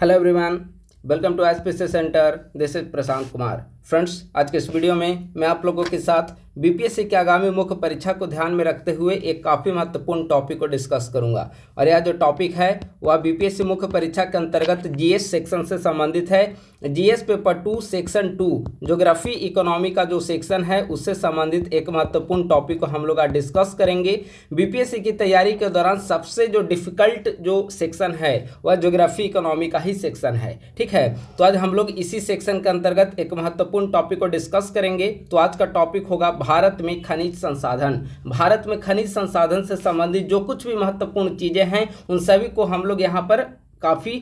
Hello everyone, welcome to SPC centre. This is Prashant Kumar. Friends, आज के इस वीडियो में मैं आप लोगों के साथ बीपीएससी की आगामी मुख्य परीक्षा को ध्यान में रखते हुए एक काफ़ी महत्वपूर्ण टॉपिक को डिस्कस करूंगा। और यह जो टॉपिक है वह बीपीएससी मुख्य परीक्षा के अंतर्गत जीएस सेक्शन से संबंधित है। GS paper 2 section 2 geography economy का जो सेक्शन है उससे संबंधित एक महत्वपूर्ण टॉपिक को हम लोग आज डिस्कस करेंगे। बीपीएससी की तैयारी के दौरान सबसे जो डिफिकल्ट जो सेक्शन है वह ज्योग्राफी इकोनॉमी का ही सेक्शन है। ठीक है, तो आज हम लोग इसी सेक्शन के अंतर्गत एक महत्वपूर्ण टॉपिक को डिस्कस करेंगे। तो आज का टॉपिक होगा भारत में खनिज संसाधन। भारत में खनिज संसाधन से संबंधित जो कुछ भी महत्वपूर्ण चीजें हैं उन सभी को हम लोग यहाँ पर काफ़ी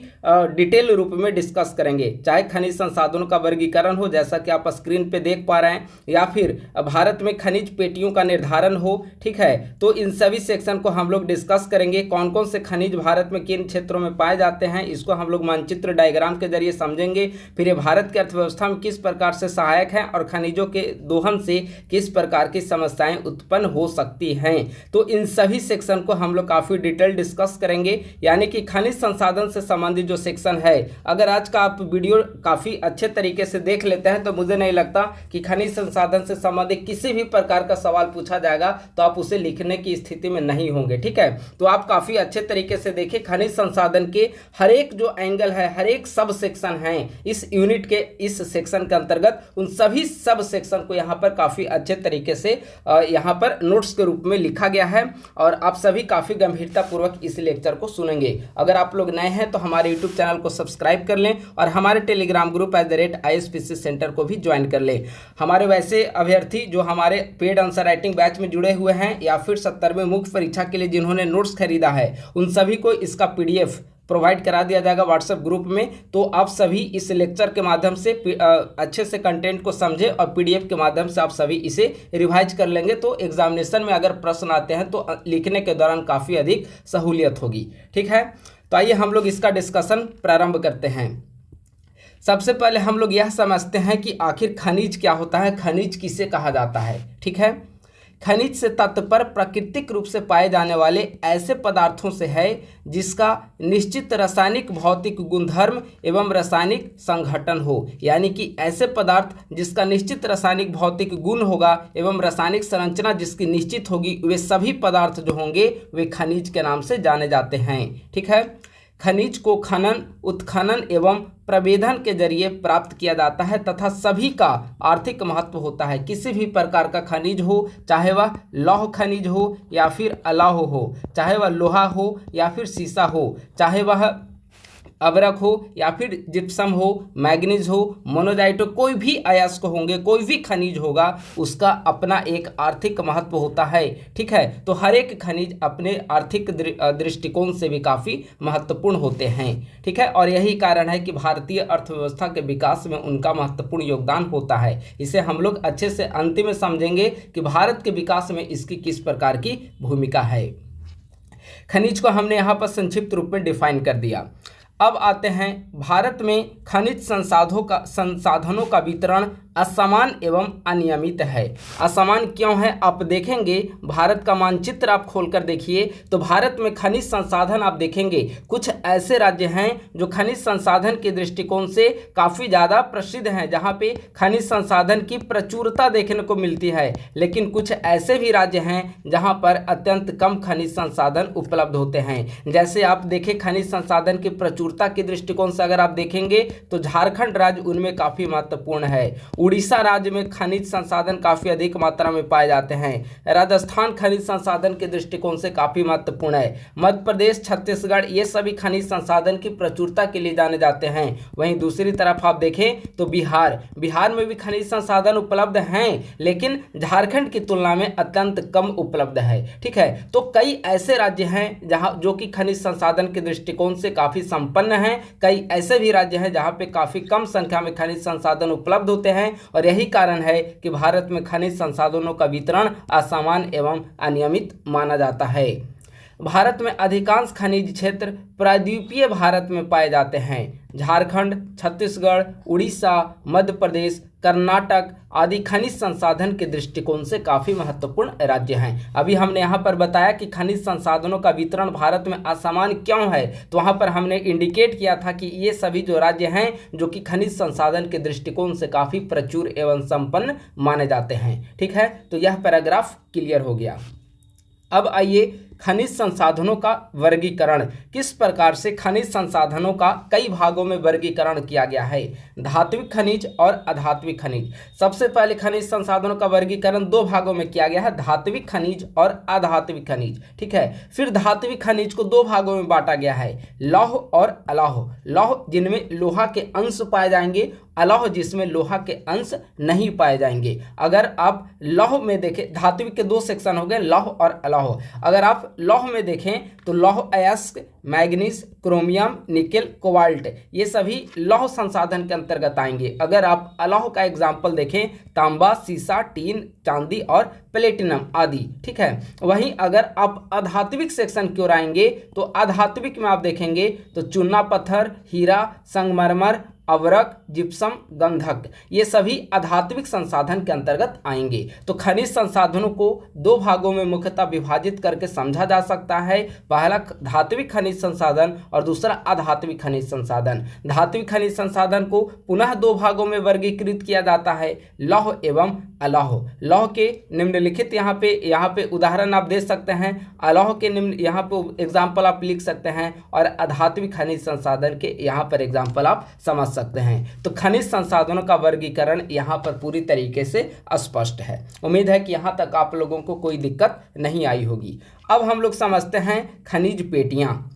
डिटेल रूप में डिस्कस करेंगे। चाहे खनिज संसाधनों का वर्गीकरण हो, जैसा कि आप स्क्रीन पे देख पा रहे हैं, या फिर भारत में खनिज पेटियों का निर्धारण हो। ठीक है, तो इन सभी सेक्शन को हम लोग डिस्कस करेंगे। कौन कौन से खनिज भारत में किन क्षेत्रों में पाए जाते हैं, इसको हम लोग मानचित्र डायग्राम के जरिए समझेंगे। फिर ये भारत की अर्थव्यवस्था में किस प्रकार से सहायक है और खनिजों के दोहन से किस प्रकार की समस्याएं उत्पन्न हो सकती हैं। तो इन सभी सेक्शन को हम लोग काफ़ी डिटेल डिस्कस करेंगे। यानी कि खनिज संसाधन से संबंधित जो सेक्शन है, अगर आज का आप वीडियो काफी अच्छे तरीके से देख लेते हैं तो मुझे नहीं लगता कि खनिज संसाधन से संबंधित किसी भी प्रकार का सवाल पूछा जाएगा तो आप उसे लिखने की स्थिति में नहीं होंगे। ठीक है, तो आप काफी अच्छे तरीके से देखिए, खनिज संसाधन के हर एक जो एंगल है, हर एक सब सेक्शन है इस यूनिट के इस सेक्शन के अंतर्गत, उन सभी सब सेक्शन को यहाँ पर काफी अच्छे तरीके से यहाँ पर नोट्स के रूप में लिखा गया है और आप सभी काफी गंभीरता पूर्वक इस लेक्चर को सुनेंगे। अगर आप लोग नए हैं तो हमारे YouTube चैनल को सब्सक्राइब कर लें और हमारे टेलीग्राम ग्रुप @ISPC सेंटर को भी ज्वाइन कर लें। हमारे वैसे अभ्यर्थी जो हमारे पेड आंसर राइटिंग बैच में जुड़े हुए हैं या फिर 70वें मुख्य परीक्षा के लिए जिन्होंने नोट्स खरीदा है, उन सभी को इसका PDF प्रोवाइड करा दिया जाएगा व्हाट्सएप ग्रुप में। तो आप सभी इस लेक्चर के माध्यम से अच्छे से कंटेंट को समझे और PDF के माध्यम से आप सभी इसे रिवाइज कर लेंगे तो एग्जामिनेशन में अगर प्रश्न आते हैं तो लिखने के दौरान काफ़ी अधिक सहूलियत होगी। ठीक है, तो आइए हम लोग इसका डिस्कशन प्रारंभ करते हैं। सबसे पहले हम लोग यह समझते हैं कि आखिर खनिज क्या होता है, खनिज किसे कहा जाता है। ठीक है, खनिज से तात्पर्य प्राकृतिक रूप से पाए जाने वाले ऐसे पदार्थों से है जिसका निश्चित रासायनिक भौतिक गुणधर्म एवं रासायनिक संघटन हो। यानी कि ऐसे पदार्थ जिसका निश्चित रासायनिक भौतिक गुण होगा एवं रासायनिक संरचना जिसकी निश्चित होगी, वे सभी पदार्थ जो होंगे वे खनिज के नाम से जाने जाते हैं। ठीक है, खनिज को खनन, उत्खनन एवं प्रवेधन के जरिए प्राप्त किया जाता है तथा सभी का आर्थिक महत्व होता है। किसी भी प्रकार का खनिज हो, चाहे वह लौह खनिज हो या फिर अलौह हो, चाहे वह लोहा हो या फिर सीसा हो, चाहे वह अबरक हो या फिर जिप्सम हो, मैग्नीज हो, मोनोजाइट हो, कोई भी अयस्क होंगे, कोई भी खनिज होगा, उसका अपना एक आर्थिक महत्व होता है। ठीक है, तो हर एक खनिज अपने आर्थिक दृष्टिकोण से भी काफ़ी महत्वपूर्ण होते हैं। ठीक है, और यही कारण है कि भारतीय अर्थव्यवस्था के विकास में उनका महत्वपूर्ण योगदान होता है। इसे हम लोग अच्छे से अंत में समझेंगे कि भारत के विकास में इसकी किस प्रकार की भूमिका है। खनिज को हमने यहाँ पर संक्षिप्त रूप में डिफाइन कर दिया। अब आते हैं, भारत में खनिज संसाधनों का वितरण असमान एवं अनियमित है। असमान क्यों है आप देखेंगे, भारत का मानचित्र आप खोलकर देखिए तो भारत में खनिज संसाधन आप देखेंगे कुछ ऐसे राज्य हैं जो खनिज संसाधन के दृष्टिकोण से काफ़ी ज़्यादा प्रसिद्ध हैं, जहाँ पे खनिज संसाधन की प्रचुरता देखने को मिलती है। लेकिन कुछ ऐसे भी राज्य हैं जहाँ पर अत्यंत कम खनिज संसाधन उपलब्ध होते हैं। जैसे आप देखें, खनिज संसाधन की प्रचुरता के दृष्टिकोण से अगर आप देखेंगे तो झारखंड राज्य उनमें काफ़ी महत्वपूर्ण है। उड़ीसा राज्य में खनिज संसाधन काफ़ी अधिक मात्रा में पाए जाते हैं। राजस्थान खनिज संसाधन के दृष्टिकोण से काफ़ी महत्वपूर्ण है। मध्य प्रदेश, छत्तीसगढ़, ये सभी खनिज संसाधन की प्रचुरता के लिए जाने जाते हैं। वहीं दूसरी तरफ आप देखें तो बिहार में भी खनिज संसाधन उपलब्ध हैं, लेकिन झारखंड की तुलना में अत्यंत कम उपलब्ध है। ठीक है, तो कई ऐसे राज्य हैं जहाँ जो कि खनिज संसाधन के दृष्टिकोण से काफ़ी संपन्न हैं। कई ऐसे भी राज्य हैं जहाँ पे काफ़ी कम संख्या में खनिज संसाधन उपलब्ध होते हैं और यही कारण है कि भारत में खनिज संसाधनों का वितरण असमान एवं अनियमित माना जाता है। भारत में अधिकांश खनिज क्षेत्र प्रायद्वीपीय भारत में पाए जाते हैं। झारखंड, छत्तीसगढ़, उड़ीसा, मध्य प्रदेश, कर्नाटक आदि खनिज संसाधन के दृष्टिकोण से काफ़ी महत्वपूर्ण राज्य हैं। अभी हमने यहाँ पर बताया कि खनिज संसाधनों का वितरण भारत में असमान क्यों है, तो वहाँ पर हमने इंडिकेट किया था कि ये सभी जो राज्य हैं जो कि खनिज संसाधन के दृष्टिकोण से काफ़ी प्रचुर एवं संपन्न माने जाते हैं। ठीक है, तो यह पैराग्राफ क्लियर हो गया। अब आइए खनिज संसाधनों का वर्गीकरण, किस प्रकार से खनिज संसाधनों का कई भागों में वर्गीकरण किया गया है। धात्विक खनिज और अधात्विक खनिज। सबसे पहले खनिज संसाधनों का वर्गीकरण दो भागों में किया गया है, धात्विक खनिज और अधात्विक खनिज। ठीक है, फिर धात्विक खनिज को दो भागों में बांटा गया है, लौह और अलौह। लौह जिनमें लोहा के अंश पाए जाएंगे, अलौह जिसमें लोहा के अंश नहीं पाए जाएंगे। अगर आप लौह में देखें, धात्विक के दो सेक्शन हो गए, लौह और अलौह। अगर आप लौह में देखें तो लौह अयस्क, मैग्नीज, क्रोमियम, निकेल, कोबाल्ट, ये सभी लौह संसाधन के अंतर्गत आएंगे। अगर आप अलौह का एग्जाम्पल देखें, तांबा, सीसा, टीन, चांदी और प्लेटिनम आदि। ठीक है, वहीं अगर आप अधात्विक सेक्शन की ओर आएंगे तो अधात्विक में आप देखेंगे तो चूना पत्थर, हीरा, संगमरमर, अवरक, जिप्सम, गंधक, ये सभी अधात्विक संसाधन के अंतर्गत आएंगे। तो खनिज संसाधनों को दो भागों में मुख्यतः विभाजित करके समझा जा सकता है, पहला धात्विक खनिज संसाधन और दूसरा अधात्विक खनिज संसाधन। धात्विक खनिज संसाधन को पुनः दो भागों में वर्गीकृत किया जाता है, लौह एवं अलौह। लौह के निम्नलिखित यहाँ पे उदाहरण आप दे सकते हैं, अलौह के निम्न यहाँ पे एग्जाम्पल आप लिख सकते हैं, और अधात्विक खनिज संसाधन के यहाँ पर एग्जाम्पल आप समझ सकते हैं। तो खनिज संसाधनों का वर्गीकरण यहाँ पर पूरी तरीके से स्पष्ट है। उम्मीद है कि यहाँ तक आप लोगों को कोई दिक्कत नहीं आई होगी। अब हम लोग समझते हैं खनिज पेटियाँ।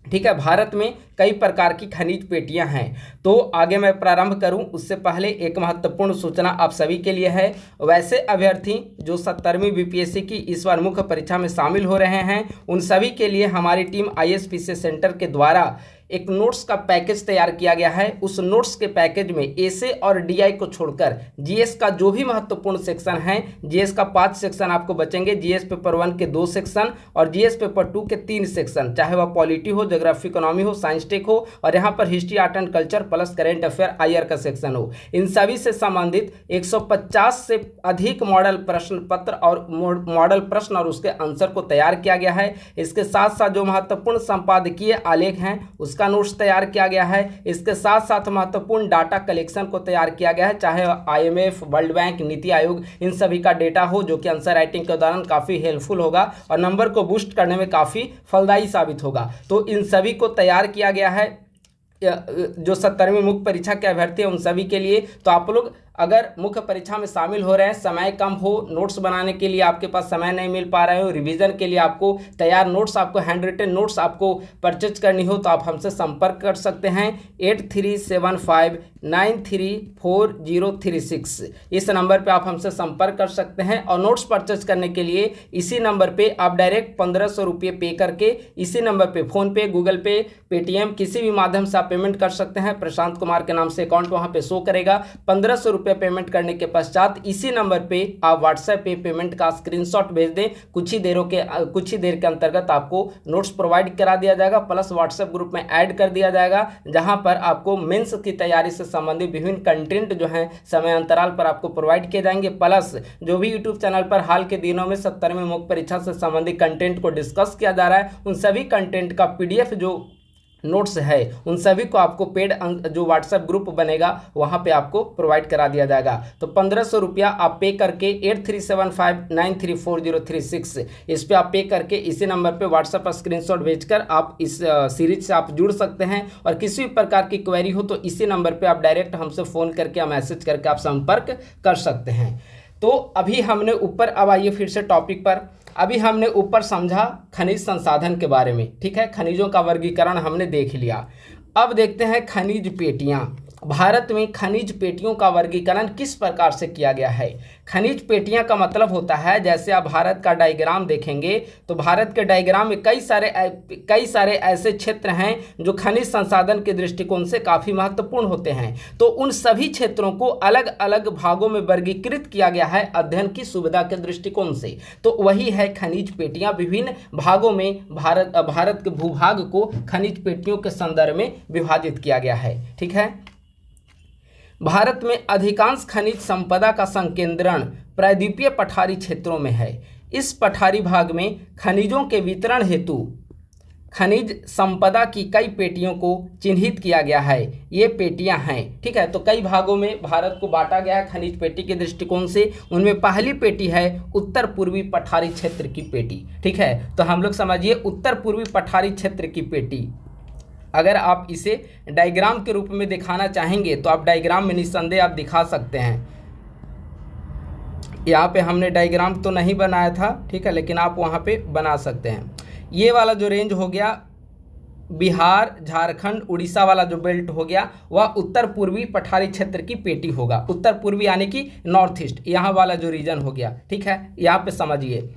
ठीक है, भारत में कई प्रकार की खनिज पेटियां हैं। तो आगे मैं प्रारंभ करूं उससे पहले एक महत्वपूर्ण सूचना आप सभी के लिए है। वैसे अभ्यर्थी जो 70वीं बीपीएससी की इस बार मुख्य परीक्षा में शामिल हो रहे हैं, उन सभी के लिए हमारी टीम आईएसपीसी सेंटर के द्वारा एक नोट्स का पैकेज तैयार किया गया है। उस नोट्स के पैकेज में एसे और डीआई को छोड़कर जीएस का जो भी महत्वपूर्ण सेक्शन है, जीएस का 5 सेक्शन आपको बचेंगे, जीएस पेपर 1 के 2 सेक्शन और जीएस पेपर 2 के 3 सेक्शन, चाहे वह पॉलिटी हो, ज्योग्राफी इकोनॉमी हो, साइंस टेक हो, और यहाँ पर history, art and culture plus current affair IR का सेक्शन हो। इन सभी से संबंधित 150 से अधिक मॉडल प्रश्न पत्र और मॉडल प्रश्न और उसके आंसर को तैयार किया गया है। इसके साथ साथ जो महत्वपूर्ण संपादकीय आलेख हैं का नोट्स तैयार किया गया है। इसके साथ साथ महत्वपूर्ण डाटा कलेक्शन को तैयार किया गया है, चाहे IMF, world bank, NITI Aayog, इन सभी का डेटा हो, जो कि आंसर राइटिंग के दौरान काफ़ी हेल्पफुल होगा और नंबर को बूस्ट करने में काफ़ी फलदायी साबित होगा। तो इन सभी को तैयार किया गया है जो 70वीं मुख्य परीक्षा के अभ्यर्थी हैं उन सभी के लिए। तो आप लोग अगर मुख्य परीक्षा में शामिल हो रहे हैं, समय कम हो, नोट्स बनाने के लिए आपके पास समय नहीं मिल पा रहे हो, रिवीजन के लिए आपको तैयार नोट्स, आपको हैंड रिटन नोट्स आपको परचेज करनी हो, तो आप हमसे संपर्क कर सकते हैं 8375934036। इस नंबर पे आप हमसे संपर्क कर सकते हैं। और नोट्स परचेज करने के लिए इसी नंबर पे आप डायरेक्ट 1500 रुपये पे करके इसी नंबर पे फ़ोनपे, गूगल पे, पेटीएम किसी भी माध्यम से आप पेमेंट कर सकते हैं। प्रशांत कुमार के नाम से अकाउंट वहाँ पे शो करेगा। 1500 रुपये पेमेंट करने के पश्चात इसी नंबर पे आप व्हाट्सएप पे पेमेंट का स्क्रीनशॉट भेज दें। कुछ ही देर के अंतर्गत आपको नोट्स प्रोवाइड करा दिया जाएगा, प्लस व्हाट्सएप ग्रुप में ऐड कर दिया जाएगा, जहां पर आपको मेंस की तैयारी से संबंधित विभिन्न कंटेंट जो है समय अंतराल पर आपको प्रोवाइड किए जाएंगे। प्लस जो भी यूट्यूब चैनल पर हाल के दिनों में 70वीं मुख्य परीक्षा से संबंधित कंटेंट को डिस्कस किया जा रहा है, उन सभी कंटेंट का पीडीएफ जो नोट्स है उन सभी को आपको पेड जो व्हाट्सएप ग्रुप बनेगा वहां पे आपको प्रोवाइड करा दिया जाएगा। तो 1500 रुपया आप पे करके 8375934036 इस पे आप पे करके इसी नंबर पे व्हाट्सएप पर स्क्रीनशॉट भेजकर आप इस सीरीज से आप जुड़ सकते हैं। और किसी भी प्रकार की क्वेरी हो तो इसी नंबर पे आप डायरेक्ट हमसे फ़ोन करके या मैसेज करके आप संपर्क कर सकते हैं। तो अभी हमने ऊपर, अब आइए फिर से टॉपिक पर, अभी हमने ऊपर समझा खनिज संसाधन के बारे में। ठीक है, खनिजों का वर्गीकरण हमने देख लिया। अब देखते हैं खनिज पेटियाँ। भारत में खनिज पेटियों का वर्गीकरण किस प्रकार से किया गया है। खनिज पेटियां का मतलब होता है, जैसे आप भारत का डायग्राम देखेंगे तो भारत के डायग्राम में कई सारे ऐसे क्षेत्र हैं जो खनिज संसाधन के दृष्टिकोण से काफ़ी महत्वपूर्ण होते हैं। तो उन सभी क्षेत्रों को अलग अलग भागों में वर्गीकृत किया गया है अध्ययन की सुविधा के दृष्टिकोण से। तो वही है खनिज पेटियां। विभिन्न भागों में भारत के भूभाग को खनिज पेटियों के संदर्भ में विभाजित किया गया है। ठीक है। भारत में अधिकांश खनिज संपदा का संकेंद्रण प्रायद्वीपीय पठारी क्षेत्रों में है। इस पठारी भाग में खनिजों के वितरण हेतु खनिज संपदा की कई पेटियों को चिन्हित किया गया है। ये पेटियां हैं। ठीक है। तो कई भागों में भारत को बांटा गया है खनिज पेटी के दृष्टिकोण से। उनमें पहली पेटी है उत्तर पूर्वी पठारी क्षेत्र की पेटी। ठीक है। तो हम लोग समझिए उत्तर पूर्वी पठारी क्षेत्र की पेटी। अगर आप इसे डायग्राम के रूप में दिखाना चाहेंगे तो आप डायग्राम में निस्संदेह आप दिखा सकते हैं। यहाँ पे हमने डायग्राम तो नहीं बनाया था, ठीक है, लेकिन आप वहाँ पे बना सकते हैं। ये वाला जो रेंज हो गया बिहार, झारखंड, उड़ीसा वाला जो बेल्ट हो गया वह उत्तर पूर्वी पठारी क्षेत्र की पेटी होगा। उत्तर पूर्वी यानी कि नॉर्थ ईस्ट, यहाँ वाला जो रीजन हो गया। ठीक है। यहाँ पे समझिए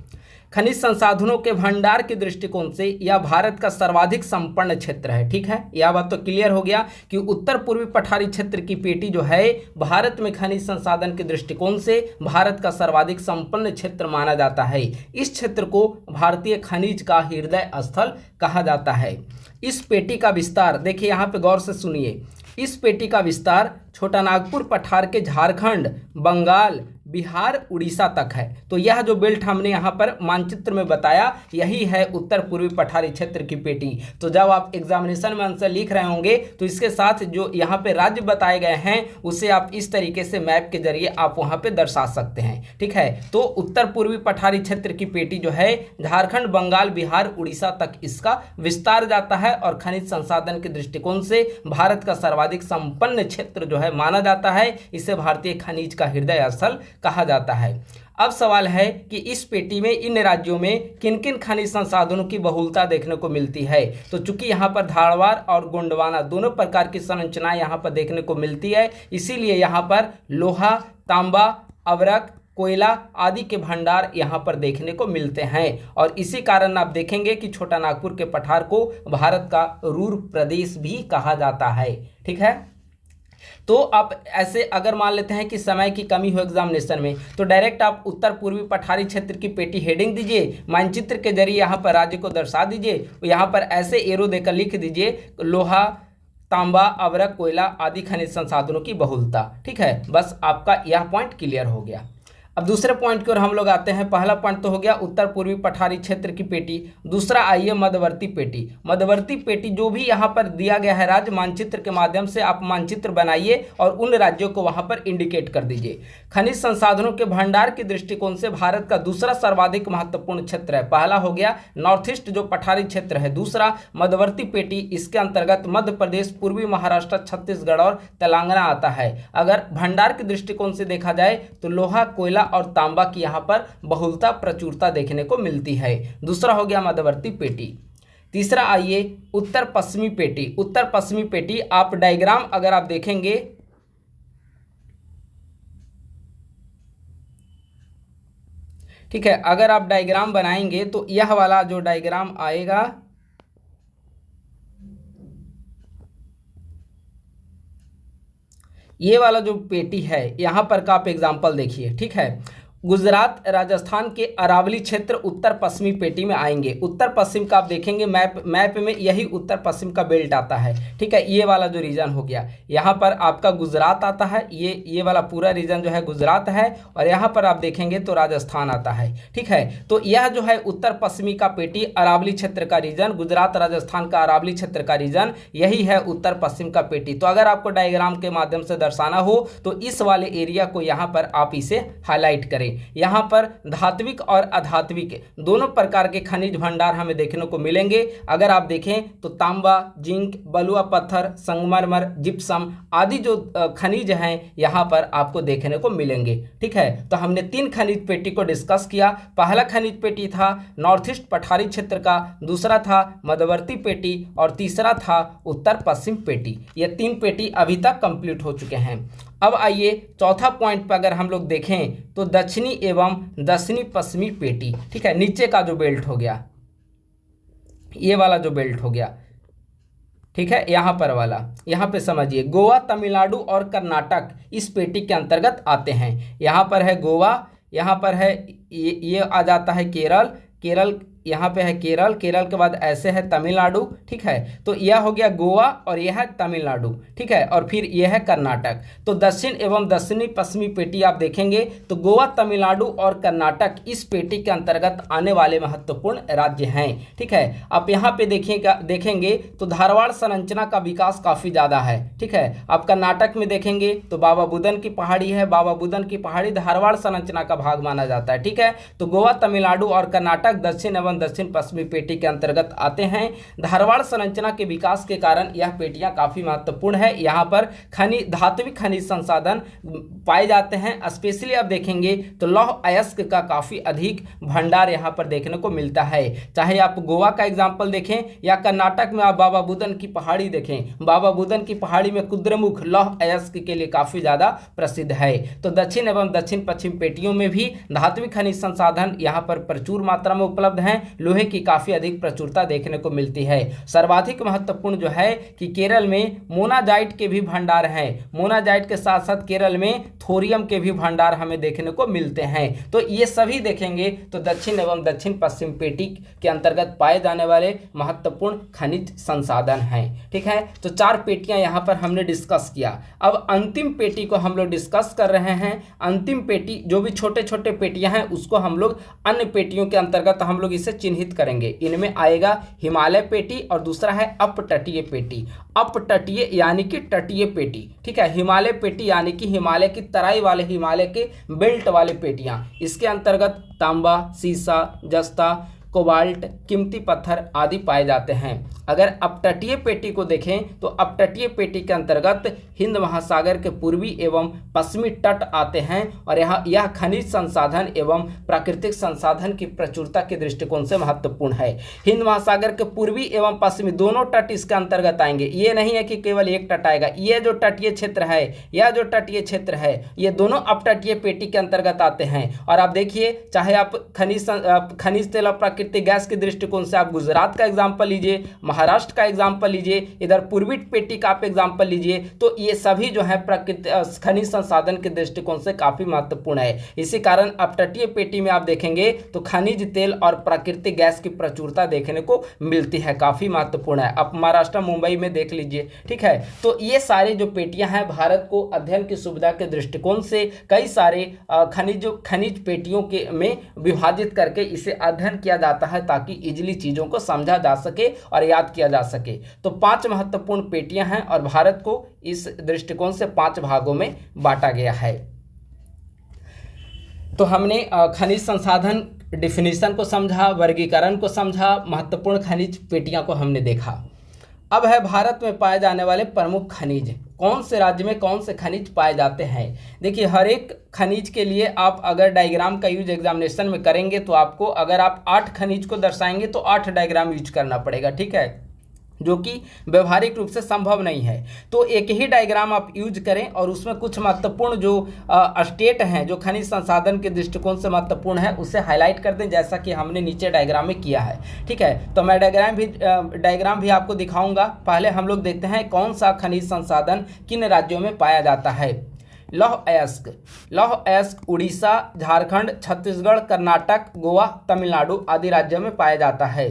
खनिज संसाधनों के भंडार के दृष्टिकोण से यह भारत का सर्वाधिक संपन्न क्षेत्र है। ठीक है। यह बात तो क्लियर हो गया कि उत्तर पूर्वी पठारी क्षेत्र की पेटी जो है भारत में खनिज संसाधन के दृष्टिकोण से भारत का सर्वाधिक संपन्न क्षेत्र माना जाता है। इस क्षेत्र को भारतीय खनिज का हृदय स्थल कहा जाता है। इस पेटी का विस्तार देखिए, यहाँ पे गौर से सुनिए। इस पेटी का विस्तार छोटा नागपुर पठार के झारखंड, बंगाल, बिहार, उड़ीसा तक है। तो यह जो बेल्ट हमने यहाँ पर मानचित्र में बताया यही है उत्तर पूर्वी पठारी क्षेत्र की पेटी। तो जब आप एग्जामिनेशन में आंसर लिख रहे होंगे तो इसके साथ जो यहाँ पे राज्य बताए गए हैं उसे आप इस तरीके से मैप के जरिए आप वहाँ पे दर्शा सकते हैं। ठीक है। तो उत्तर पूर्वी पठारी क्षेत्र की पेटी जो है झारखंड, बंगाल, बिहार, उड़ीसा तक इसका विस्तार जाता है और खनिज संसाधन के दृष्टिकोण से भारत का सर्वाधिक संपन्न क्षेत्र जो है माना जाता है। इसे भारतीय खनिज का हृदय स्थल कहा जाता है। अब सवाल है कि इस पेटी में इन राज्यों में किन किन खनिज संसाधनों की बहुलता देखने को मिलती है। तो चूंकि यहाँ पर धारवाड़ और गोंडवाना दोनों प्रकार की संरचनाएं यहाँ पर देखने को मिलती है, इसीलिए यहाँ पर लोहा, तांबा, अवरक, कोयला आदि के भंडार यहाँ पर देखने को मिलते हैं। और इसी कारण आप देखेंगे कि छोटा नागपुर के पठार को भारत का रूर प्रदेश भी कहा जाता है। ठीक है। तो आप ऐसे अगर मान लेते हैं कि समय की कमी हो एग्जामिनेशन में तो डायरेक्ट आप उत्तर पूर्वी पठारी क्षेत्र की पेटी हेडिंग दीजिए, मानचित्र के जरिए यहाँ पर राज्य को दर्शा दीजिए, यहाँ पर ऐसे एरो देकर लिख दीजिए लोहा, तांबा, अवरक, कोयला आदि खनिज संसाधनों की बहुलता। ठीक है। बस आपका यह पॉइंट क्लियर हो गया। अब दूसरे पॉइंट की ओर हम लोग आते हैं। पहला पॉइंट तो हो गया उत्तर पूर्वी पठारी क्षेत्र की पेटी। दूसरा आइए मध्यवर्ती पेटी। मध्यवर्ती पेटी जो भी यहाँ पर दिया गया है राज्य मानचित्र के माध्यम से आप मानचित्र बनाइए और उन राज्यों को वहाँ पर इंडिकेट कर दीजिए। खनिज संसाधनों के भंडार के दृष्टिकोण से भारत का दूसरा सर्वाधिक महत्वपूर्ण क्षेत्र है। पहला हो गया नॉर्थ ईस्ट जो पठारी क्षेत्र है, दूसरा मध्यवर्ती पेटी, इसके अंतर्गत मध्य प्रदेश, पूर्वी महाराष्ट्र, छत्तीसगढ़ और तेलंगाना आता है। अगर भंडार के दृष्टिकोण से देखा जाए तो लोहा, कोयला और तांबा की यहां पर बहुलता प्रचुरता देखने को मिलती है। दूसरा हो गया मध्यवर्ती पेटी। तीसरा आइए उत्तर पश्चिमी पेटी। उत्तर पश्चिमी पेटी आप डायग्राम अगर आप देखेंगे ठीक है, अगर आप डायग्राम बनाएंगे तो यह वाला जो डायग्राम आएगा ये वाला जो पेटी है यहाँ पर का आप एग्जाम्पल देखिए। ठीक है। गुजरात, राजस्थान के अरावली क्षेत्र उत्तर पश्चिमी पेटी में आएंगे। उत्तर पश्चिम का आप देखेंगे मैप में यही उत्तर पश्चिम का बेल्ट आता है। ठीक है। ये वाला जो रीजन हो गया यहाँ पर आपका गुजरात आता है, ये वाला पूरा रीजन जो है गुजरात है और यहाँ पर आप देखेंगे तो राजस्थान आता है। ठीक है। तो यह जो है उत्तर पश्चिमी का पेटी अरावली क्षेत्र का रीजन, गुजरात राजस्थान का अरावली क्षेत्र का रीजन, यही है उत्तर पश्चिम का पेटी। तो अगर आपको डायग्राम के माध्यम से दर्शाना हो तो इस वाले एरिया को यहाँ पर आप इसे हाईलाइट करें। यहाँ पर धात्विक और अधात्विक दोनों प्रकार के खनिज भंडार हमें देखने को मिलेंगे। अगर आप देखें तो तांबा, जिंक, बलुआ पत्थर, संगमरमर, जिप्सम आदि जो खनिज हैं यहाँ पर आपको देखने को मिलेंगे। ठीक है, तो हमने 3 खनिज पेटी को डिस्कस किया। पहला खनिज पेटी था नॉर्थ ईस्ट पठारी क्षेत्र का, दूसरा था मध्यवर्ती पेटी और तीसरा था उत्तर पश्चिम पेटी। ये 3 पेटी अभी तक कंप्लीट हो चुके हैं। अब आइए चौथा पॉइंट पर अगर हम लोग देखें तो दक्षिणी एवं दक्षिणी पश्चिमी पेटी। ठीक है, नीचे का जो बेल्ट हो गया, ये वाला जो बेल्ट हो गया, ठीक है, यहाँ पर वाला, यहाँ पे समझिए गोवा, तमिलनाडु और कर्नाटक इस पेटी के अंतर्गत आते हैं। यहाँ पर है गोवा, यहाँ पर है ये आ जाता है केरल यहाँ पे है केरल के बाद ऐसे है तमिलनाडु। ठीक है, तो यह हो गया गोवा और यह है तमिलनाडु। ठीक है, और फिर यह है कर्नाटक। तो दक्षिण एवं दक्षिणी पश्चिमी पेटी आप देखेंगे तो गोवा, तमिलनाडु और कर्नाटक इस पेटी के अंतर्गत आने वाले महत्वपूर्ण राज्य हैं। ठीक है, आप यहाँ पे देखेंगे तो धारवाड़ संरचना का विकास काफ़ी ज़्यादा है। ठीक है, आप कर्नाटक में देखेंगे तो बाबा बुदन की पहाड़ी है, बाबा बुदन की पहाड़ी धारवाड़ संरचना का भाग माना जाता है। ठीक है, तो गोवा, तमिलनाडु और कर्नाटक दक्षिण एवं दक्षिण पश्चिमी पेटी के अंतर्गत आते हैं। धारवाड़ संरचना के विकास के कारण यह पेटियां काफी महत्वपूर्ण है। यहाँ पर धात्विक खनिज संसाधन पाए जाते हैं। स्पेशली आप देखेंगे तो लौह अयस्क का काफी अधिक भंडार यहाँ पर देखने को मिलता है। चाहे आप गोवा का एग्जाम्पल देखें या कर्नाटक में आप बाबा बुदन की पहाड़ी देखें, बाबा बुदन की पहाड़ी में कुद्रमुख लौह अयस्क के लिए काफी ज्यादा प्रसिद्ध है। तो दक्षिण एवं दक्षिण पश्चिम पेटियों में भी धात्विक खनिज संसाधन यहाँ पर प्रचुर मात्रा में उपलब्ध हैं। लोहे की काफी अधिक प्रचुरता देखने को मिलती है। सर्वाधिक महत्वपूर्ण जो है कि केरल में मोनाजाइट के भी भंडार हैं। मोनाजाइट के साथ साथ केरल में थोरियम के भी भंडार हमें देखने को मिलते हैं। तो ये सभी देखेंगे तो दक्षिण एवं दक्षिण पश्चिम पेटी के अंतर्गत पाए जाने वाले महत्वपूर्ण खनिज संसाधन हैं। ठीक है, तो 4 पेटियां यहाँ पर हमने डिस्कस किया। अब अंतिम पेटी को हम लोग डिस्कस कर रहे हैं। अंतिम पेटी जो भी छोटे छोटे पेटियां हैं उसको हम लोग अन्य पेटियों के अंतर्गत हम लोग इसे चिन्हित करेंगे। इनमें आएगा हिमालय पेटी और दूसरा है अपतटीय पेटी। अपतटीय यानी कि तटीय पेटी। ठीक है, हिमालय पेटी यानी कि हिमालय की तराई वाले, हिमालय के बेल्ट वाले पेटियां। इसके अंतर्गत तांबा, सीसा, जस्ता, कोबाल्ट, कीमती पत्थर आदि पाए जाते हैं। अगर अपतटीय पेटी को देखें तो अपतटीय पेटी के अंतर्गत हिंद महासागर के पूर्वी एवं पश्चिमी तट आते हैं और यह खनिज संसाधन एवं प्राकृतिक संसाधन की प्रचुरता के दृष्टिकोण से महत्वपूर्ण है। हिंद महासागर के पूर्वी एवं पश्चिमी दोनों तट इसके अंतर्गत आएंगे। ये नहीं है कि केवल एक तट आएगा। ये जो तटीय क्षेत्र है, यह जो तटीय क्षेत्र है, ये दोनों अपतटीय पेटी के अंतर्गत आते हैं। और आप देखिए, चाहे आप खनिज तेल और प्राकृतिक गैस के दृष्टिकोण से आप गुजरात का एग्जाम्पल लीजिए, महाराष्ट्र का एग्जाम्पल लीजिए, इधर पूर्वी पेटी का आप एग्जाम्पल लीजिए, तो ये सभी जो है प्राकृतिक खनिज संसाधन के दृष्टिकोण से काफी महत्वपूर्ण है। इसी कारण अपतटीय पेटी में आप देखेंगे तो खनिज तेल और प्राकृतिक गैस की प्रचुरता देखने को मिलती है, काफी महत्वपूर्ण है। आप महाराष्ट्र मुंबई में देख लीजिए। ठीक है, तो ये सारे जो पेटियां हैं भारत को अध्ययन की सुविधा के दृष्टिकोण से कई सारे खनिज पेटियों के में विभाजित करके इसे अध्ययन किया जाता है ताकि इजिली चीजों को समझा जा सके और याद किया जा सके। तो 5 महत्वपूर्ण पेटियां हैं और भारत को इस दृष्टिकोण से 5 भागों में बांटा गया है। तो हमने खनिज संसाधन डिफिनीशन को समझा, वर्गीकरण को समझा, महत्वपूर्ण खनिज पेटियां को हमने देखा। अब है भारत में पाए जाने वाले प्रमुख खनिज। कौन से राज्य में कौन से खनिज पाए जाते हैं। देखिए, हर एक खनिज के लिए आप अगर डायग्राम का यूज एग्जामिनेशन में करेंगे तो आपको, अगर आप 8 खनिज को दर्शाएंगे तो 8 डायग्राम यूज करना पड़ेगा। ठीक है, जो कि व्यवहारिक रूप से संभव नहीं है। तो एक ही डायग्राम आप यूज करें और उसमें कुछ महत्वपूर्ण जो स्टेट हैं, जो खनिज संसाधन के दृष्टिकोण से महत्वपूर्ण है, उसे हाईलाइट कर दें, जैसा कि हमने नीचे डायग्राम में किया है। ठीक है, तो मैं डायग्राम भी आपको दिखाऊंगा। पहले हम लोग देखते हैं कौन सा खनिज संसाधन किन राज्यों में पाया जाता है। लौह अयस्क उड़ीसा, झारखंड, छत्तीसगढ़, कर्नाटक, गोवा, तमिलनाडु आदि राज्यों में पाया जाता है।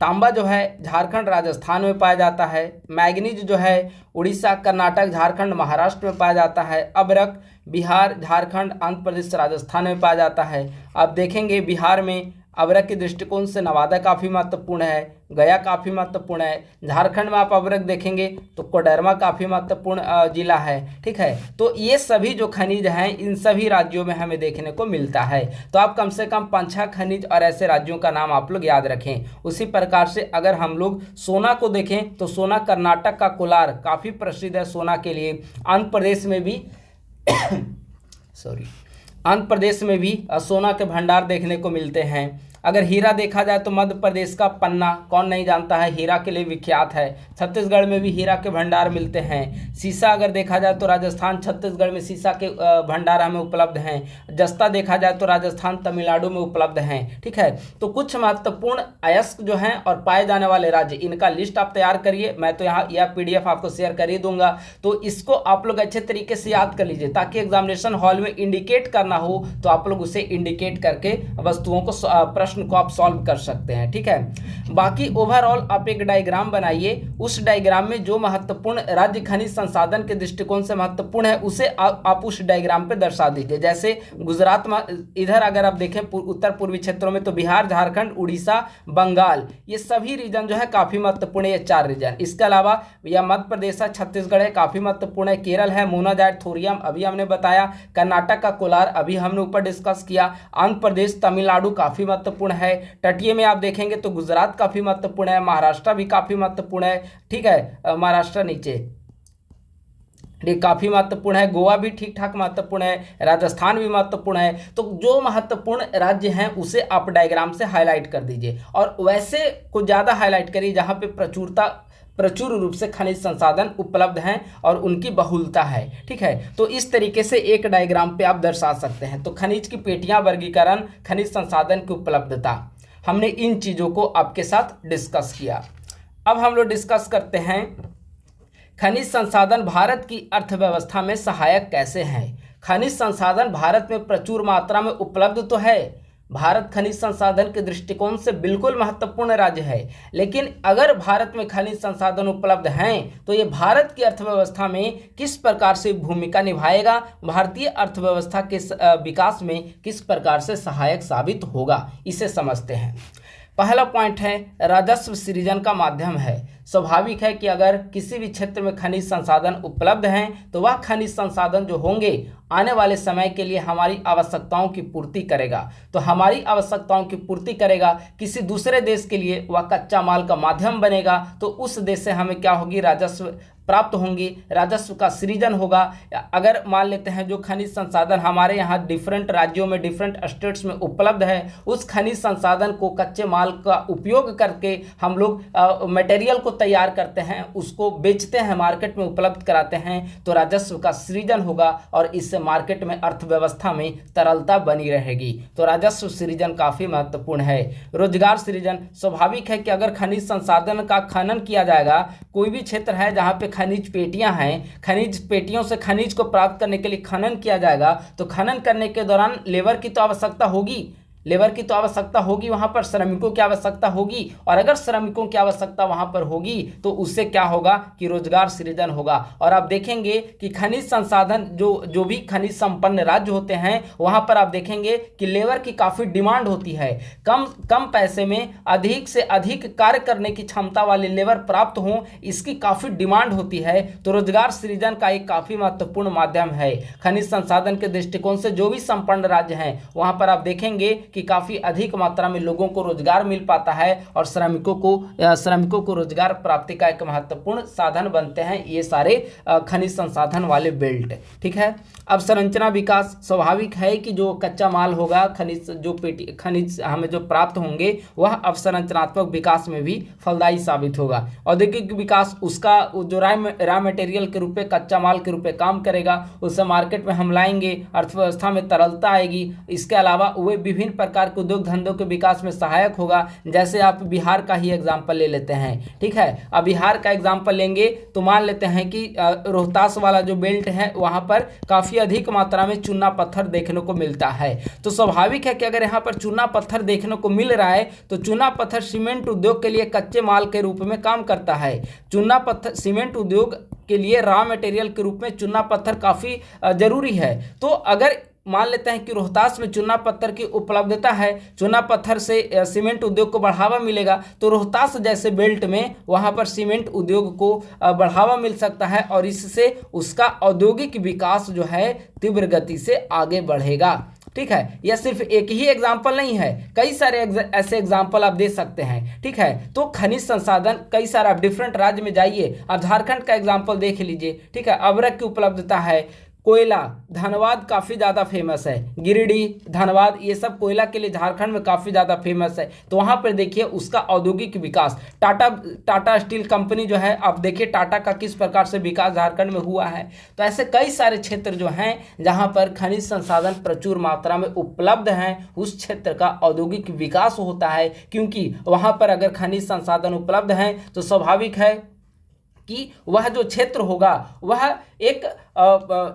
तांबा जो है झारखंड, राजस्थान में पाया जाता है। मैग्नीज जो है उड़ीसा, कर्नाटक, झारखंड, महाराष्ट्र में पाया जाता है। अबरक बिहार, झारखंड, आंध्र प्रदेश, राजस्थान में पाया जाता है। आप देखेंगे बिहार में अवरक के दृष्टिकोण से नवादा काफ़ी महत्वपूर्ण है, गया काफ़ी महत्वपूर्ण है। झारखंड में आप अवरक देखेंगे तो कोडरमा काफ़ी महत्वपूर्ण जिला है, ठीक है। तो ये सभी जो खनिज हैं इन सभी राज्यों में हमें देखने को मिलता है। तो आप कम से कम 5-6 खनिज और ऐसे राज्यों का नाम आप लोग याद रखें। उसी प्रकार से अगर हम लोग सोना को देखें तो सोना कर्नाटक का कोलार काफ़ी प्रसिद्ध है सोना के लिए। आंध्र प्रदेश में भी आंध्र प्रदेश में भी सोना के भंडार देखने को मिलते हैं। अगर हीरा देखा जाए तो मध्य प्रदेश का पन्ना कौन नहीं जानता है, हीरा के लिए विख्यात है। छत्तीसगढ़ में भी हीरा के भंडार मिलते हैं। सीसा अगर देखा जाए तो राजस्थान छत्तीसगढ़ में सीसा के भंडार हमें उपलब्ध हैं। जस्ता देखा जाए तो राजस्थान तमिलनाडु में उपलब्ध हैं, ठीक है। तो कुछ महत्वपूर्ण अयस्क जो हैं और पाए जाने वाले राज्य, इनका लिस्ट आप तैयार करिए। मैं तो यहाँ यह PDF आपको शेयर कर ही दूंगा, तो इसको आप लोग अच्छे तरीके से याद कर लीजिए ताकि एग्जामिनेशन हॉल में इंडिकेट करना हो तो आप लोग उसे इंडिकेट करके वस्तुओं को प्रश्न को आप सॉल्व कर सकते हैं, ठीक है। बाकी ओवरऑल आप एक डायग्राम बनाइए। उस डायग्राम में जो महत्वपूर्ण राज्य खनिज संसाधन के दृष्टिकोण से महत्वपूर्ण है उसे आप उस डायग्राम पे दर्शा दीजिए। जैसे गुजरात में इधर अगर आप देखें उत्तर पूर्वी क्षेत्रों में तो बिहार, झारखंड, उड़ीसा, बंगाल, ये सभी रीजन जो है काफी महत्वपूर्ण है, ये 4 रीजन। इसके अलावा यह मध्य प्रदेश है, छत्तीसगढ़ है, काफी महत्वपूर्ण है। केरल है, मोनाजाइट, थोरियम अभी हमने बताया। कर्नाटक का कोलार अभी हमने ऊपर डिस्कस किया। आंध्र प्रदेश, तमिलनाडु काफी महत्वपूर्ण है। तटीय में आप देखेंगे तो गुजरात काफी महत्वपूर्ण है, महाराष्ट्र भी काफी महत्वपूर्ण है, ठीक है। महाराष्ट्र नीचे ये काफी महत्वपूर्ण है। गोवा भी ठीक ठाक महत्वपूर्ण है, राजस्थान भी महत्वपूर्ण है। तो जो महत्वपूर्ण राज्य हैं उसे आप डायग्राम से हाईलाइट कर दीजिए और वैसे को ज्यादा हाईलाइट करिए जहां पे प्रचुर रूप से खनिज संसाधन उपलब्ध हैं और उनकी बहुलता है, ठीक है। तो इस तरीके से एक डायग्राम पे आप दर्शा सकते हैं। तो खनिज की पेटियां, वर्गीकरण, खनिज संसाधन की उपलब्धता, हमने इन चीज़ों को आपके साथ डिस्कस किया। अब हम लोग डिस्कस करते हैं खनिज संसाधन भारत की अर्थव्यवस्था में सहायक कैसे हैं। खनिज संसाधन भारत में प्रचुर मात्रा में उपलब्ध तो है, भारत खनिज संसाधन के दृष्टिकोण से बिल्कुल महत्वपूर्ण राज्य है, लेकिन अगर भारत में खनिज संसाधन उपलब्ध हैं तो ये भारत की अर्थव्यवस्था में किस प्रकार से भूमिका निभाएगा, भारतीय अर्थव्यवस्था के विकास में किस प्रकार से सहायक साबित होगा, इसे समझते हैं। पहला पॉइंट है राजस्व सृजन का माध्यम है। स्वाभाविक है कि अगर किसी भी क्षेत्र में खनिज संसाधन उपलब्ध हैं तो वह खनिज संसाधन जो होंगे आने वाले समय के लिए हमारी आवश्यकताओं की पूर्ति करेगा। तो हमारी आवश्यकताओं की पूर्ति करेगा, किसी दूसरे देश के लिए वह कच्चा माल का माध्यम बनेगा, तो उस देश से हमें क्या होगी, राजस्व प्राप्त होंगी, राजस्व का सृजन होगा। अगर मान लेते हैं जो खनिज संसाधन हमारे यहाँ डिफरेंट राज्यों में, डिफरेंट स्टेट्स में उपलब्ध है, उस खनिज संसाधन को कच्चे माल का उपयोग करके हम लोग मटेरियल को तैयार करते हैं, उसको बेचते हैं, मार्केट में उपलब्ध कराते हैं, तो राजस्व का सृजन होगा और इससे मार्केट में, अर्थव्यवस्था में तरलता बनी रहेगी। तो राजस्व सृजन काफ़ी महत्वपूर्ण है। रोजगार सृजन, स्वाभाविक है कि अगर खनिज संसाधन का खनन किया जाएगा, कोई भी क्षेत्र है जहाँ पे खनिज पेटियां हैं, खनिज पेटियों से खनिज को प्राप्त करने के लिए खनन किया जाएगा, तो खनन करने के दौरान लेबर की तो आवश्यकता होगी, वहाँ पर श्रमिकों की आवश्यकता होगी, और अगर श्रमिकों की आवश्यकता वहाँ पर होगी तो उससे क्या होगा कि रोजगार सृजन होगा। और आप देखेंगे कि खनिज संसाधन जो भी खनिज संपन्न राज्य होते हैं वहाँ पर आप देखेंगे कि लेबर की काफ़ी डिमांड होती है। कम पैसे में अधिक से अधिक कार्य करने की क्षमता वाले लेबर प्राप्त हों, इसकी काफ़ी डिमांड होती है। तो रोजगार सृजन का एक काफ़ी महत्वपूर्ण माध्यम है। खनिज संसाधन के दृष्टिकोण से जो भी संपन्न राज्य हैं वहाँ पर आप देखेंगे कि काफ़ी अधिक मात्रा में लोगों को रोजगार मिल पाता है और श्रमिकों को रोजगार प्राप्ति का एक महत्वपूर्ण साधन बनते हैं ये सारे खनिज संसाधन वाले बेल्ट, ठीक है। अब संरचना विकास, स्वाभाविक है कि जो कच्चा माल होगा, खनिज हमें जो प्राप्त होंगे वह अवसंरचनात्मक विकास में भी फलदायी साबित होगा। औद्योगिक विकास, उसका जो रॉ मटेरियल के रूप में, कच्चा माल के रूप में काम करेगा, उसे मार्केट में हम लाएंगे, अर्थव्यवस्था में तरलता आएगी। इसके अलावा वे विभिन्न प्रकार के उद्योग धंधों के विकास में सहायक होगा। जैसे आप बिहार का ही एग्जाम्पल ले लेते हैं, ठीक है। अब बिहार का एग्जाम्पल लेंगे तो मान लेते हैं कि रोहतास वाला जो बेल्ट है वहाँ पर काफ़ी अधिक मात्रा में चूना पत्थर देखने को मिलता है। तो स्वाभाविक है कि अगर यहाँ पर चूना पत्थर देखने को मिल रहा है तो चूना पत्थर सीमेंट उद्योग के लिए कच्चे माल के रूप में काम करता है। चूना पत्थर सीमेंट उद्योग के लिए रॉ मटेरियल के रूप में चूना पत्थर काफ़ी जरूरी है। तो अगर मान लेते हैं कि रोहतास में चूना पत्थर की उपलब्धता है, चूना पत्थर से सीमेंट उद्योग को बढ़ावा मिलेगा, तो रोहतास जैसे बेल्ट में वहां पर सीमेंट उद्योग को बढ़ावा मिल सकता है और इससे उसका औद्योगिक विकास जो है तीव्र गति से आगे बढ़ेगा। ठीक है, यह सिर्फ एक ही एग्जाम्पल नहीं है, कई सारे ऐसे एग्जाम्पल आप दे सकते हैं। ठीक है, तो खनिज संसाधन कई सारे, आप डिफरेंट राज्य में जाइए, आप झारखंड का एग्जाम्पल देख लीजिए। ठीक है, अभ्रक की उपलब्धता है, कोयला, धनबाद काफ़ी ज़्यादा फेमस है, गिरिडीह, धनबाद, ये सब कोयला के लिए झारखंड में काफ़ी ज़्यादा फेमस है। तो वहाँ पर देखिए उसका औद्योगिक विकास, टाटा स्टील कंपनी जो है, आप देखिए टाटा का किस प्रकार से विकास झारखंड में हुआ है। तो ऐसे कई सारे क्षेत्र जो हैं जहाँ पर खनिज संसाधन प्रचुर मात्रा में उपलब्ध हैं, उस क्षेत्र का औद्योगिक विकास होता है, क्योंकि वहाँ पर अगर खनिज संसाधन उपलब्ध हैं तो स्वाभाविक है कि वह जो क्षेत्र होगा वह एक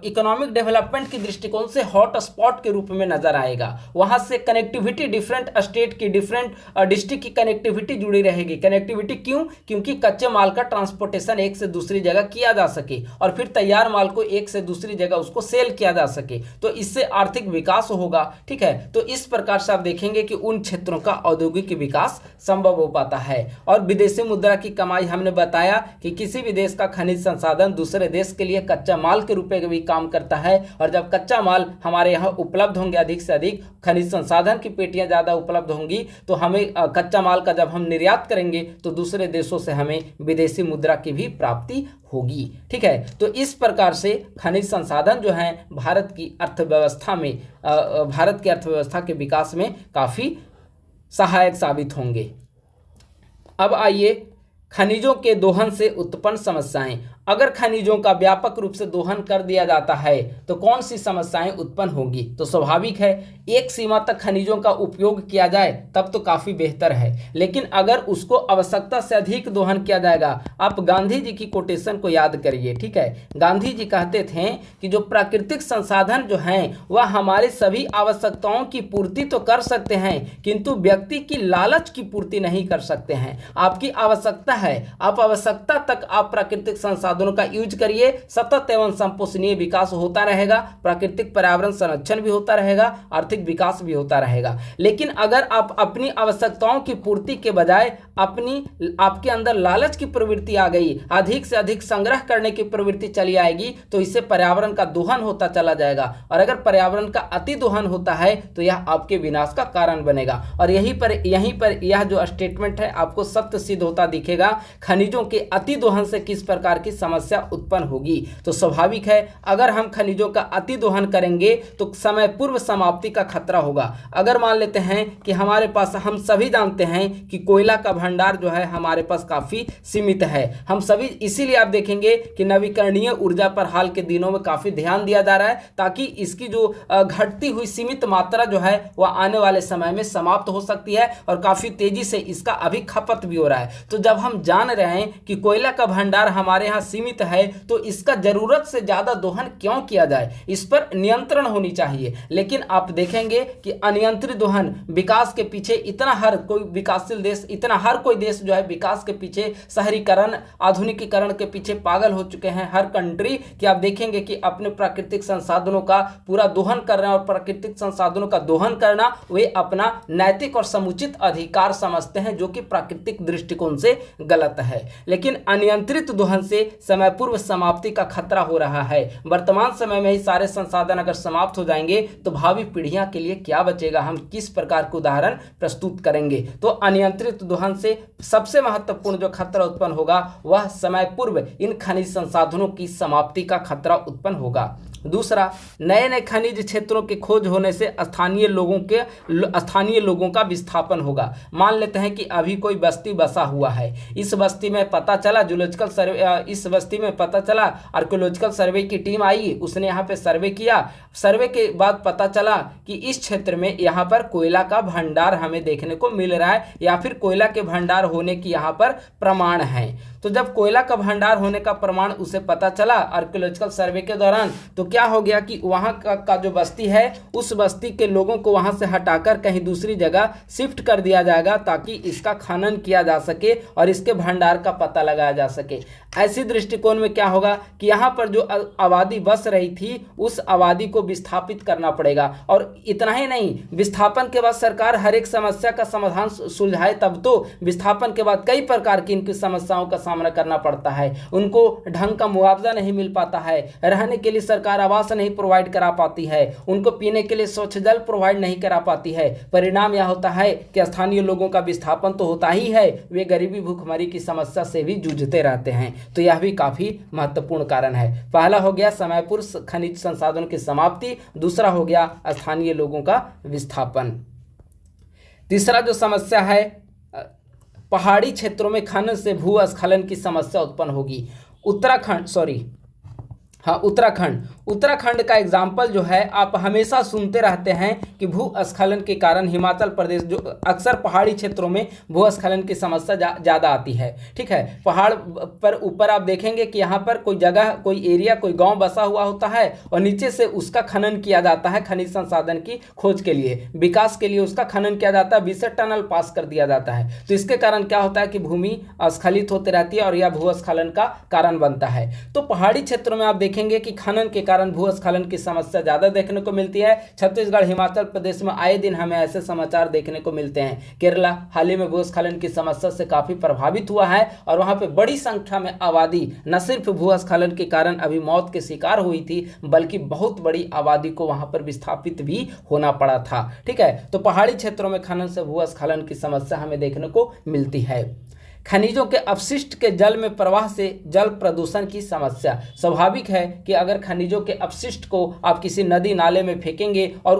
इकोनॉमिक डेवलपमेंट की दृष्टिकोण से हॉट स्पॉट के रूप में नजर आएगा। वहां से कनेक्टिविटी, डिफरेंट स्टेट की, डिफरेंट डिस्ट्रिक्ट की कनेक्टिविटी जुड़ी रहेगी। कनेक्टिविटी क्यों? क्योंकि कच्चे माल का ट्रांसपोर्टेशन एक से दूसरी जगह किया जा सके और फिर तैयार माल को एक से दूसरी जगह उसको सेल किया जा सके, तो इससे आर्थिक विकास होगा। ठीक है, तो इस प्रकार से आप देखेंगे कि उन क्षेत्रों का औद्योगिक विकास संभव हो पाता है। और विदेशी मुद्रा की कमाई, हमने बताया कि किसी भी देश का खनिज संसाधन दूसरे देश के लिए कच्चा माल के रूप में भी काम करता है, और जब कच्चा माल हमारे यहाँ उपलब्ध होंगे, अधिक से अधिक खनिज संसाधन की पेटियां ज़्यादा उपलब्ध होंगी, तो हमें कच्चा माल का जब हम निर्यात करेंगे तो दूसरे देशों से हमें विदेशी मुद्रा की भी प्राप्ति होगी। ठीक है, तो इस प्रकार से खनिज संसाधन जो हैं भारत की अर्थव्यवस्था में, भारत की अर्थव्यवस्था के विकास में काफ़ी सहायक साबित होंगे। अब आइए खनिजों के दोहन से उत्पन्न समस्याएं। अगर खनिजों का व्यापक रूप से दोहन कर दिया जाता है तो कौन सी समस्याएं उत्पन्न होगी? तो स्वाभाविक है, एक सीमा तक खनिजों का उपयोग किया जाए तब तो काफ़ी बेहतर है, लेकिन अगर उसको आवश्यकता से अधिक दोहन किया जाएगा, आप गांधी जी की कोटेशन को याद करिए। ठीक है, गांधी जी कहते थे कि जो प्राकृतिक संसाधन जो हैं वह हमारे सभी आवश्यकताओं की पूर्ति तो कर सकते हैं, किंतु व्यक्ति की लालच की पूर्ति नहीं कर सकते हैं। आपकी आवश्यकता है, आप आवश्यकता तक आप प्राकृतिक संसाधनों का यूज करिए, सतत एवं संपोषणीय विकास होता रहेगा, प्राकृतिक पर्यावरण संरक्षण भी होता रहेगा, आर्थिक विकास भी होता रहेगा। लेकिन अगर आप अपनी आवश्यकताओं की पूर्ति के बजाय आपके अंदर लालच की प्रवृत्ति आ गई, अधिक से अधिक संग्रह करने की प्रवृत्ति चली आएगी, तो इससे पर्यावरण का दोहन होता चला जाएगा, और अगर पर्यावरण का अति दोहन होता है तो यह आपके विनाश का कारण बनेगा। और यहीं पर यह जो स्टेटमेंट है आपको सत्य सिद्ध होता दिखेगा। खनिजों के अति दोहन से किस प्रकार की समस्या उत्पन्न होगी? तो स्वाभाविक है, अगर हम खनिजों का अति दोहन करेंगे तो समय पूर्व समाप्ति का खतरा होगा। अगर मान लेते हैं कि हमारे पास, हम सभी जानते हैं कि कोयला का भंडार जो है हमारे पास काफ़ी सीमित है, हम सभी, इसीलिए आप देखेंगे कि नवीकरणीय ऊर्जा पर हाल के दिनों में काफ़ी ध्यान दिया जा रहा है, ताकि इसकी जो घटती हुई सीमित मात्रा जो है वह आने वाले समय में समाप्त हो सकती है, और काफ़ी तेजी से इसका अभी खपत भी हो रहा है। तो जब हम जान रहे हैं कि कोयला का भंडार हमारे यहाँ सीमित है, तो इसका जरूरत से ज़्यादा दोहन क्यों किया जाए? इस पर नियंत्रण होनी चाहिए। लेकिन आप देखेंगे कि अनियंत्रित दोहन, विकास के पीछे इतना, हर कोई विकासशील देश, इतना हर कोई देश जो है विकास के पीछे, शहरीकरण, आधुनिकीकरण के पीछे पागल हो चुके हैं हर कंट्री, कि आप देखेंगे कि अपने प्राकृतिक संसाधनों का पूरा दोहन कर रहे हैं, और प्राकृतिक संसाधनों का दोहन करना वे अपना नैतिक और समुचित अधिकार समझते हैं, जो कि प्राकृतिक दृष्टिकोण से गलत है। लेकिन अनियंत्रित दोहन से समय पूर्व समाप्ति का खतरा हो रहा है। वर्तमान समय में ही सारे संसाधन अगर समाप्त हो जाएंगे तो भावी पीढ़ियां के लिए क्या बचेगा? हम किस प्रकार के उदाहरण प्रस्तुत करेंगे? तो अनियंत्रित दोहन से सबसे महत्वपूर्ण जो खतरा उत्पन्न होगा वह समय पूर्व इन खनिज संसाधनों की समाप्ति का खतरा उत्पन्न होगा। दूसरा, नए नए खनिज क्षेत्रों की खोज होने से स्थानीय लोगों का विस्थापन होगा। मान लेते हैं कि अभी कोई बस्ती बसा हुआ है, इस बस्ती में पता चला आर्कियोलॉजिकल सर्वे की टीम आई, उसने यहाँ पे सर्वे किया, सर्वे के बाद पता चला कि इस क्षेत्र में यहाँ पर कोयला का भंडार हमें देखने को मिल रहा है, या फिर कोयला के भंडार होने की यहाँ पर प्रमाण है। तो जब कोयला का भंडार होने का प्रमाण उसे पता चला आर्कियोलॉजिकल सर्वे के दौरान, तो क्या हो गया कि वहाँ का जो बस्ती है उस बस्ती के लोगों को वहाँ से हटाकर कहीं दूसरी जगह शिफ्ट कर दिया जाएगा ताकि इसका खनन किया जा सके और इसके भंडार का पता लगाया जा सके। ऐसी दृष्टिकोण में क्या होगा कि यहाँ पर जो आबादी बस रही थी उस आबादी को विस्थापित करना पड़ेगा। और इतना ही नहीं, विस्थापन के बाद सरकार हर एक समस्या का समाधान सुलझाए तब तो। विस्थापन के बाद कई प्रकार की इनकी समस्याओं का सामना करना पड़ता है। उनको ढंग का मुआवजा नहीं मिल पाता है, रहने के लिए सरकार आवास नहीं प्रोवाइड करा पाती है, उनको पीने के लिए स्वच्छ जल प्रोवाइड नहीं करा पाती है। परिणाम यह होता है कि स्थानीय लोगों का विस्थापन तो होता ही है, वे गरीबी भूखमरी की समस्या से भी जूझते रहते हैं। तो यह भी काफी महत्वपूर्ण कारण है। पहला हो गया समयपुर खनिज संसाधन की समाप्ति, दूसरा हो गया स्थानीय लोगों का विस्थापन। तीसरा जो समस्या है, पहाड़ी क्षेत्रों में खनन से भूस्खलन की समस्या उत्पन्न होगी। उत्तराखंड का एग्जाम्पल जो है, आप हमेशा सुनते रहते हैं कि भूस्खलन के कारण हिमाचल प्रदेश जो अक्सर पहाड़ी क्षेत्रों में भूस्खलन की समस्या ज़्यादा आती है। ठीक है, पहाड़ पर ऊपर आप देखेंगे कि यहाँ पर कोई जगह, कोई एरिया, कोई गांव बसा हुआ होता है और नीचे से उसका खनन किया जाता है खनिज संसाधन की खोज के लिए, विकास के लिए उसका खनन किया जाता है, बीच से टनल पास कर दिया जाता है। तो इसके कारण क्या होता है कि भूमि स्खलित होती रहती है और यह भूस्खलन का कारण बनता है। तो पहाड़ी क्षेत्रों में आप देखेंगे कि खनन के कारण भूस्खलन की समस्या ज्यादा देखने को मिलती है। छत्तीसगढ़, हिमाचल प्रदेश में आए दिन हमें ऐसे समाचार देखने को मिलते हैं। केरला हाल ही में भूस्खलन की समस्या से काफी प्रभावित हुआ है और वहां पे बड़ी संख्या में आबादी न सिर्फ भूस्खलन के कारण अभी मौत के शिकार हुई थी, बल्कि बहुत बड़ी आबादी को वहां पर विस्थापित भी होना पड़ा था। ठीक है, तो पहाड़ी क्षेत्रों में खनन से भूस्खलन की समस्या हमें देखने को मिलती है। खनिजों के अपशिष्ट के जल में प्रवाह से जल प्रदूषण की समस्या। स्वाभाविक है कि अगर खनिजों के अपशिष्ट को आप किसी नदी नाले में फेंकेंगे और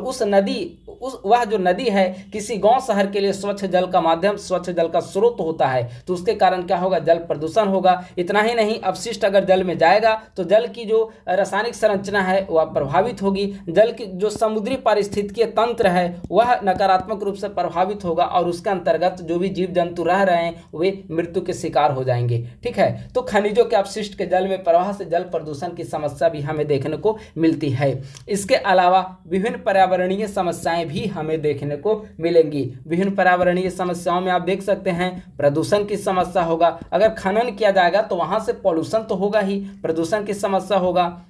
वह जो नदी है किसी गांव शहर के लिए स्वच्छ जल का माध्यम, स्वच्छ जल का स्रोत होता है, तो उसके कारण क्या होगा, जल प्रदूषण होगा। इतना ही नहीं, अपशिष्ट अगर जल में जाएगा तो जल की जो रासायनिक संरचना है वह प्रभावित होगी, जल की जो समुद्री पारिस्थितिकीय तंत्र है वह नकारात्मक रूप से प्रभावित होगा और उसके अंतर्गत जो भी जीव जंतु रह रहे हैं वे मृत्यु के शिकार हो जाएंगे। ठीक है, तो खनिजों के अपशिष्ट के जल में प्रवाह से जल प्रदूषण की समस्या भी हमें देखने को मिलती है। इसके अलावा विभिन्न पर्यावरणीय समस्याएं भी हमें देखने को मिलेंगी। विभिन्न पर्यावरणीय समस्याओं में आप देख सकते हैं प्रदूषण की समस्या होगा। अगर खनन किया जाएगा तो वहां से पॉल्यूशन तो होगा ही, प्रदूषण की समस्या होगा।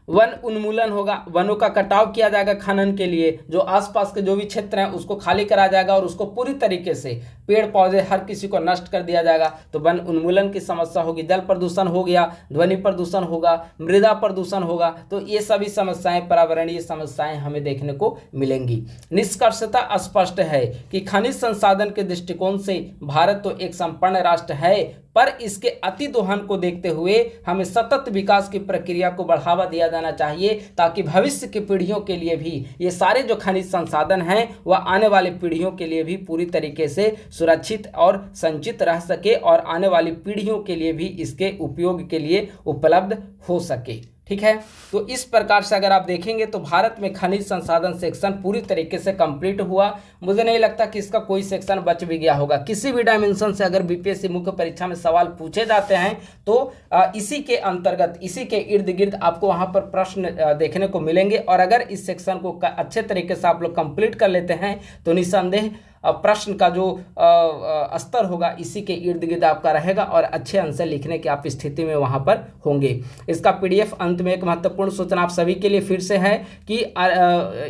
वन उन्मूलन होगा, वनों का कटाव किया जाएगा खनन के लिए, जो आसपास के जो भी क्षेत्र हैं उसको खाली करा जाएगा और उसको पूरी तरीके से पेड़ पौधे हर किसी को नष्ट कर दिया जाएगा, तो वन उन्मूलन की समस्या होगी। जल प्रदूषण हो गया, ध्वनि प्रदूषण होगा, मृदा प्रदूषण होगा। तो ये सभी समस्याएं, पर्यावरणीय समस्याएं हमें देखने को मिलेंगी। निष्कर्षता स्पष्ट है कि खनिज संसाधन के दृष्टिकोण से भारत तो एक संपन्न राष्ट्र है, पर इसके अति दोहन को देखते हुए हमें सतत विकास की प्रक्रिया को बढ़ावा दिया जाना चाहिए, ताकि भविष्य की पीढ़ियों के लिए भी ये सारे जो खनिज संसाधन हैं वह आने वाली पीढ़ियों के लिए भी पूरी तरीके से सुरक्षित और संचित रह सके और आने वाली पीढ़ियों के लिए भी इसके उपयोग के लिए उपलब्ध हो सके। ठीक है, तो इस प्रकार से अगर आप देखेंगे तो भारत में खनिज संसाधन सेक्शन पूरी तरीके से कंप्लीट हुआ। मुझे नहीं लगता कि इसका कोई सेक्शन बच भी गया होगा। किसी भी डायमेंशन से अगर बीपीएससी मुख्य परीक्षा में सवाल पूछे जाते हैं तो इसी के अंतर्गत, इसी के इर्द गिर्द आपको वहां पर प्रश्न देखने को मिलेंगे। और अगर इस सेक्शन को अच्छे तरीके से आप लोग कंप्लीट कर लेते हैं तो निस्संदेह प्रश्न का जो स्तर होगा इसी के इर्द गिर्द आपका रहेगा और अच्छे आंसर लिखने की आप स्थिति में वहां पर होंगे। इसका पीडीएफ, अंत में एक महत्वपूर्ण सूचना आप सभी के लिए फिर से है कि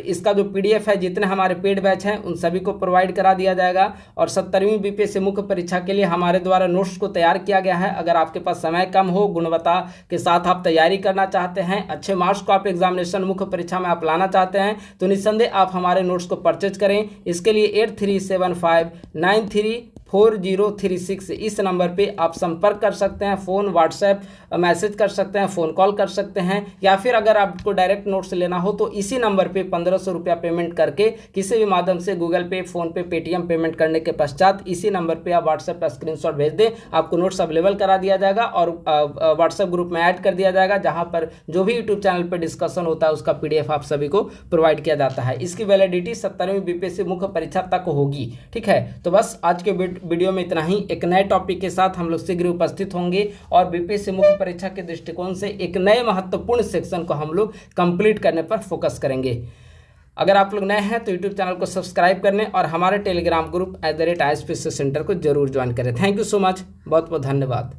इसका जो पीडीएफ है जितने हमारे पेड बैच हैं उन सभी को प्रोवाइड करा दिया जाएगा। और 70वीं बीपीएससी मुख्य परीक्षा के लिए हमारे द्वारा नोट्स को तैयार किया गया है। अगर आपके पास समय कम हो, गुणवत्ता के साथ आप तैयारी करना चाहते हैं, अच्छे मार्क्स को आप एग्जामिनेशन मुख्य परीक्षा में आप लाना चाहते हैं, तो निस्संदेह आप हमारे नोट्स को परचेज करें। इसके लिए 8375934036 इस नंबर पे आप संपर्क कर सकते हैं। फ़ोन, व्हाट्सएप मैसेज कर सकते हैं, फ़ोन कॉल कर सकते हैं, या फिर अगर आपको डायरेक्ट नोट्स लेना हो तो इसी नंबर पे 1500 रुपया पेमेंट करके किसी भी माध्यम से गूगल पे, फ़ोन पे, पेटीएम पेमेंट करने के पश्चात इसी नंबर पे आप व्हाट्सएप पर स्क्रीनशॉट भेज दें, आपको नोट्स अवेलेबल करा दिया जाएगा और व्हाट्सएप ग्रुप में ऐड कर दिया जाएगा, जहाँ पर जो भी यूट्यूब चैनल पर डिस्कशन होता है उसका PDF आप सभी को प्रोवाइड किया जाता है। इसकी वैलिडिटी 70वीं बीपीएससी मुख्य परीक्षा तक होगी। ठीक है, तो बस आज के वीडियो में इतना ही। एक नए टॉपिक के साथ हम लोग शीघ्र उपस्थित होंगे और बीपीएससी मुख्य परीक्षा के दृष्टिकोण से एक नए महत्वपूर्ण सेक्शन को हम लोग कंप्लीट करने पर फोकस करेंगे। अगर आप लोग नए हैं तो यूट्यूब चैनल को सब्सक्राइब करने और हमारे टेलीग्राम ग्रुप @ISPSC सेंटर को जरूर ज्वाइन करें। थैंक यू सो मच, बहुत बहुत धन्यवाद।